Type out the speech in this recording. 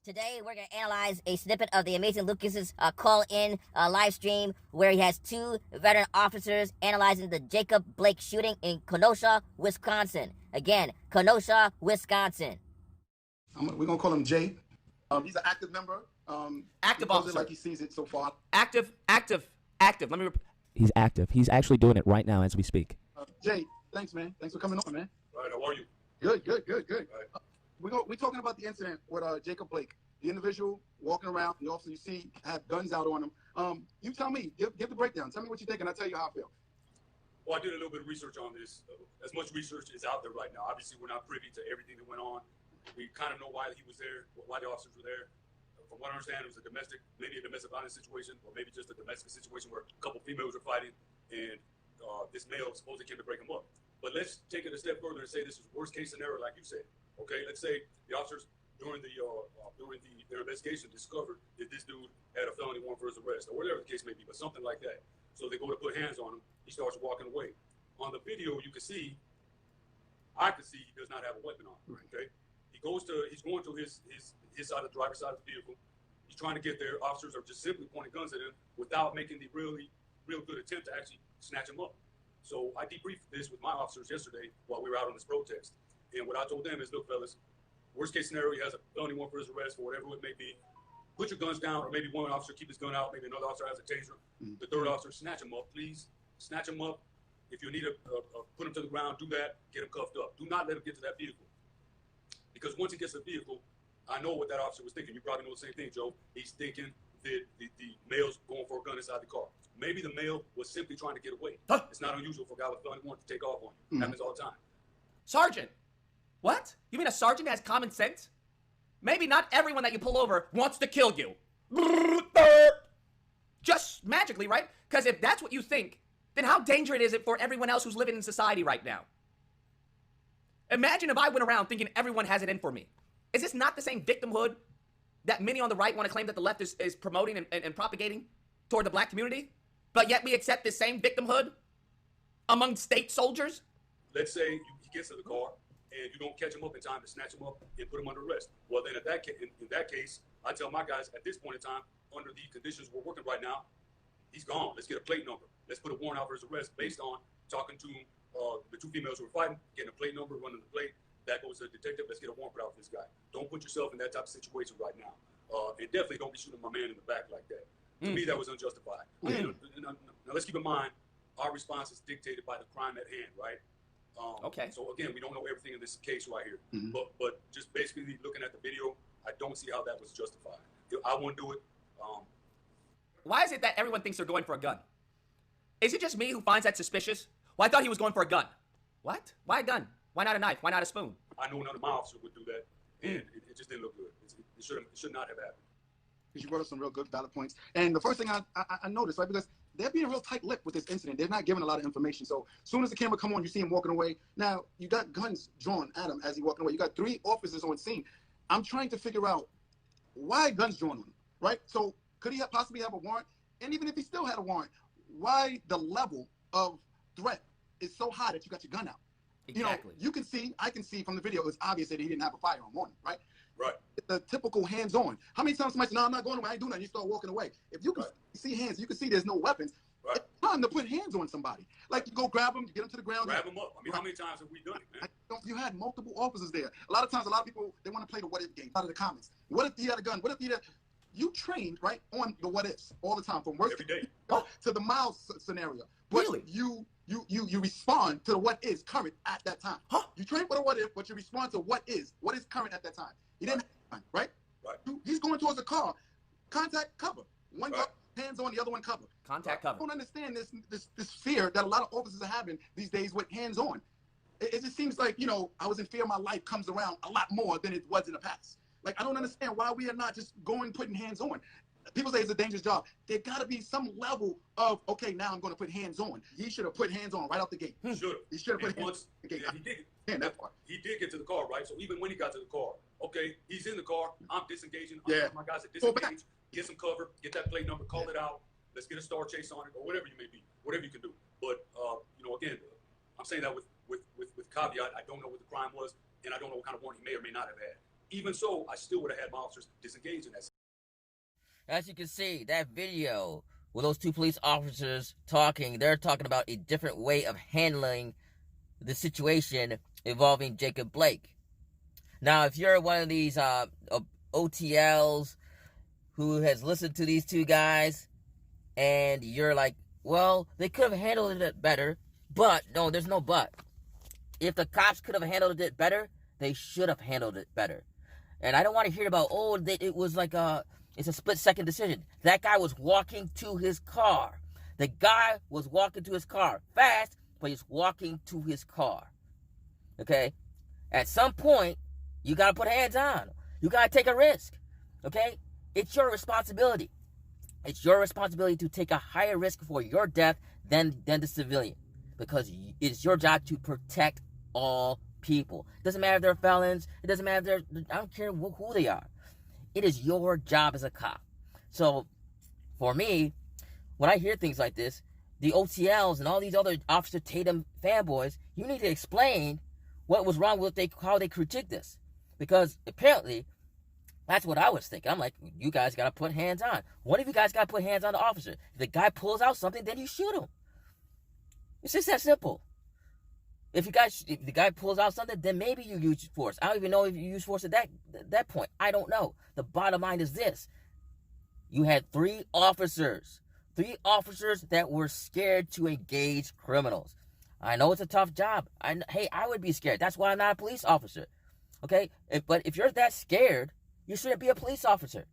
Today, we're going to analyze a snippet of the Amazing Lucas's call-in live stream where he has two veteran officers analyzing the Jacob Blake shooting in Kenosha, Wisconsin. Again, Kenosha, Wisconsin. We're going to call him Jay. He's an active member. Active he officer. It like he sees it so far. Active. He's active. He's actually doing it right now as we speak. Jay, thanks, man. Thanks for coming on, man. All right, how are you? Good. Right. We're talking about the incident with Jacob Blake, the individual walking around, the officer you see have guns out on him. You tell me, give the breakdown. Tell me what you think, and I'll tell you how I feel. Well, I did a little bit of research on this. As much research is out there right now. Obviously, we're not privy to everything that went on. We kind of know why he was there, why the officers were there. From what I understand, it was maybe a domestic violence situation, or maybe just a domestic situation where a couple females were fighting, and this male supposedly came to break them up. But let's take it a step further and say this is worst case scenario, like you said. Okay, let's say the officers during their investigation discovered that this dude had a felony warrant for his arrest, or whatever the case may be, but something like that. So they go to put hands on him. He starts walking away. On the video, I could see he does not have a weapon on. Okay, he's going to his side of the driver's side of the vehicle. He's trying to get there. Officers are just simply pointing guns at him without making the real good attempt to actually snatch him up. So I debriefed this with my officers yesterday while we were out on this protest. And what I told them is, look, fellas, worst case scenario, he has a felony warrant for his arrest for whatever it may be. Put your guns down, or maybe one officer keep his gun out, maybe another officer has a taser. The third officer, snatch him up, please. Snatch him up. If you need to put him to the ground, do that. Get him cuffed up. Do not let him get to that vehicle. Because once he gets to the vehicle, I know what that officer was thinking. You probably know the same thing, Joe. He's thinking that the male's going for a gun inside the car. Maybe the male was simply trying to get away. Huh? It's not unusual for a guy with a felony warrant to take off on you. Happens all the time. Sergeant. What? You mean a sergeant has common sense? Maybe not everyone that you pull over wants to kill you. Just magically, right? Because if that's what you think, then how dangerous is it for everyone else who's living in society right now? Imagine if I went around thinking everyone has it in for me. Is this not the same victimhood that many on the right want to claim that the left is promoting and propagating toward the black community? But yet we accept this same victimhood among state soldiers? Let's say he gets to the car and you don't catch him up in time to snatch him up and put him under arrest. Well, then in that case, I tell my guys at this point in time, under the conditions we're working right now, he's gone. Let's get a plate number. Let's put a warrant out for his arrest based on talking to the two females who were fighting, getting a plate number, running the plate. That goes to the detective. Let's get a warrant put out for this guy. Don't put yourself in that type of situation right now. And definitely don't be shooting my man in the back like that. To me, that was unjustified. Now, let's keep in mind, our response is dictated by the crime at hand, right? Okay. So again, we don't know everything in this case right here, but just basically looking at the video, I don't see how that was justified. I won't do it. Why is it that everyone thinks they're going for a gun? Is it just me who finds that suspicious? Well, I thought he was going for a gun. What? Why a gun? Why not a knife? Why not a spoon? I know none of my officers would do that, and it just didn't look good. It should not have happened. Because you brought up some real good valid points. And the first thing I noticed, right, because they're being real tight-lipped with this incident. They're not giving a lot of information. So as soon as the camera come on, you see him walking away. Now, you got guns drawn at him as he's walking away. You got 3 officers on scene. I'm trying to figure out why guns drawn on him, right? So could he possibly have a warrant? And even if he still had a warrant, why the level of threat is so high that you got your gun out? Exactly. You know, I can see from the video, it's obvious that he didn't have a firearm on him, right? Right. The typical hands-on. How many times somebody says, no, I'm not going away, I ain't doing nothing, you start walking away. If you can see hands, you can see there's no weapons. Right. It's time to put hands on somebody. Like, you go grab them, you get them to the ground. Grab them up. I mean, how many times have we done it, man? You had multiple officers there. A lot of times, a lot of people, they want to play the what-if game out of the comments. What if he had a gun? What if he had... You trained, right, on the what-ifs all the time, from worst every day to the mild scenario. But really? You respond to the what is current at that time. Huh? You train for the what if, but you respond to what is current at that time. He didn't have time, right? He's going towards a car. Contact, cover. One guy hands on, the other one cover. Contact, cover. I don't understand this fear that a lot of officers are having these days with hands on. It just seems like, I was in fear of my life comes around a lot more than it was in the past. Like, I don't understand why we are not just putting hands on. People say it's a dangerous job. There got to be some level of, okay, now I'm going to put hands on. He should have put hands on right out the gate. Should have. He should have put hands on the gate. Yeah, he did get to the car, right? So even when he got to the car, okay, he's in the car. I'm disengaging. My guys are disengaged. Get some cover. Get that plate number. Call it out. Let's get a star chase on it, or whatever you may be. Whatever you can do. But again, I'm saying that with caveat. I don't know what the crime was, and I don't know what kind of warrant he may or may not have had. Even so, I still would have had my officers disengage in that. As you can see, that video with those two police officers talking, they're talking about a different way of handling the situation involving Jacob Blake. Now, if you're one of these OTLs who has listened to these two guys, and you're like, well, they could have handled it better, but no, there's no but. If the cops could have handled it better, they should have handled it better. And I don't want to hear about, it was like it's a split-second decision. That guy was walking to his car. The guy was walking to his car fast, but he's walking to his car. Okay? At some point, you got to put hands on. You got to take a risk. Okay? It's your responsibility. It's your responsibility to take a higher risk for your death than the civilian. Because it's your job to protect all people. It doesn't matter if they're felons. It doesn't matter if I don't care who they are. It is your job as a cop. So, for me, when I hear things like this, the OTLs and all these other Officer Tatum fanboys, you need to explain what was wrong with how they critiqued this. Because apparently, that's what I was thinking. I'm like, you guys got to put hands on. One of you guys got to put hands on the officer. If the guy pulls out something, then you shoot him. It's just that simple. If the guy pulls out something, then maybe you use force. I don't even know if you use force at that point. I don't know. The bottom line is this. You had 3 officers. 3 officers that were scared to engage criminals. I know it's a tough job. I would be scared. That's why I'm not a police officer. Okay? But if you're that scared, you shouldn't be a police officer.